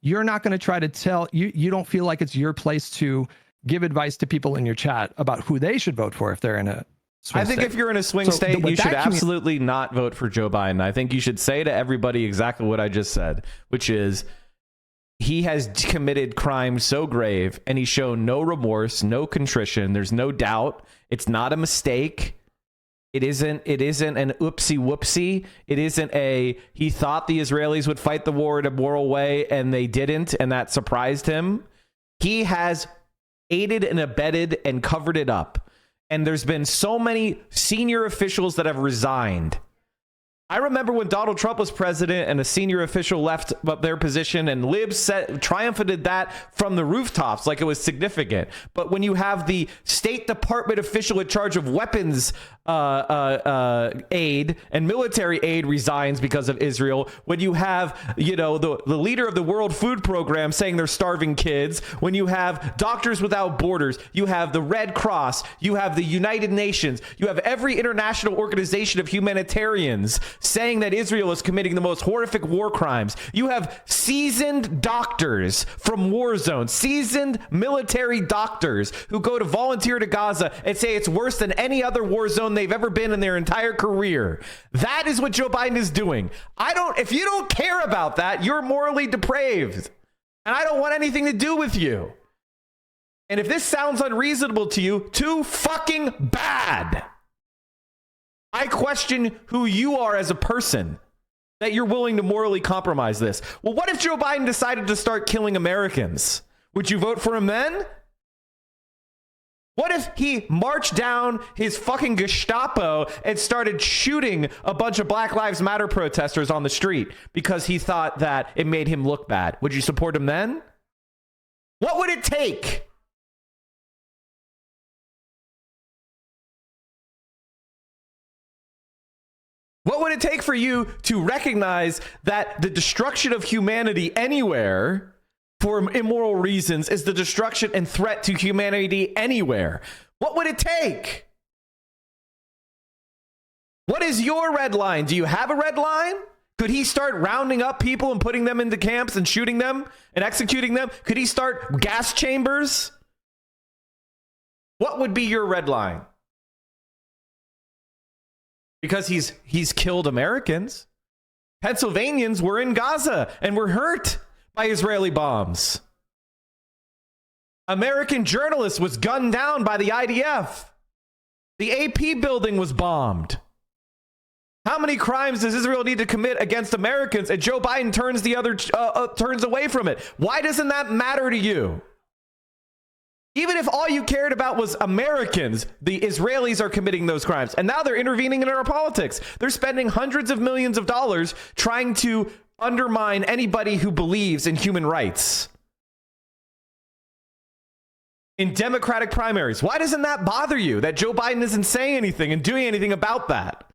you're not going to try to tell you don't feel like it's your place to give advice to people in your chat about who they should vote for if they're in a swing I think state. if you're in a swing state, you should absolutely not vote for Joe Biden. I think you should say to everybody exactly what I just said, which is he has committed crimes so grave and he's shown no remorse, no contrition. There's no doubt. It's not a mistake. It isn't an oopsie whoopsie. It isn't he thought the Israelis would fight the war in a moral way and they didn't, and that surprised him. He has aided and abetted and covered it up. And there's been so many senior officials that have resigned. I remember when Donald Trump was president and a senior official left their position, and libs triumphed that from the rooftops like it was significant. But when you have the State Department official in charge of weapons aid and military aid resigns because of Israel, when you have, the leader of the World Food Program saying they're starving kids, when you have Doctors Without Borders, you have the Red Cross, you have the United Nations, you have every international organization of humanitarians saying that Israel is committing the most horrific war crimes. You have seasoned doctors from war zones, seasoned military doctors who go to volunteer to Gaza and say it's worse than any other war zone they've ever been in their entire career. That is what Joe Biden is doing. If you don't care about that, you're morally depraved. And I don't want anything to do with you. And if this sounds unreasonable to you, too fucking bad. I question who you are as a person that you're willing to morally compromise this. Well, what if Joe Biden decided to start killing Americans? Would you vote for him then? What if he marched down his fucking Gestapo and started shooting a bunch of Black Lives Matter protesters on the street because he thought that it made him look bad? Would you support him then? What would it take? What would it take for you to recognize that the destruction of humanity anywhere for immoral reasons is the destruction and threat to humanity anywhere? What would it take? What is your red line? Do you have a red line? Could he start rounding up people and putting them into camps and shooting them and executing them? Could he start gas chambers? What would be your red line? Because he's killed Americans. Pennsylvanians were in Gaza and were hurt by Israeli bombs. American journalist was gunned down by the IDF. The AP building was bombed. How many crimes does Israel need to commit against Americans? And Joe Biden turns away from it. Why doesn't that matter to you? Even if all you cared about was Americans, the Israelis are committing those crimes. And now they're intervening in our politics. They're spending hundreds of millions of dollars trying to undermine anybody who believes in human rights. In Democratic primaries. Why doesn't that bother you that Joe Biden isn't saying anything and doing anything about that?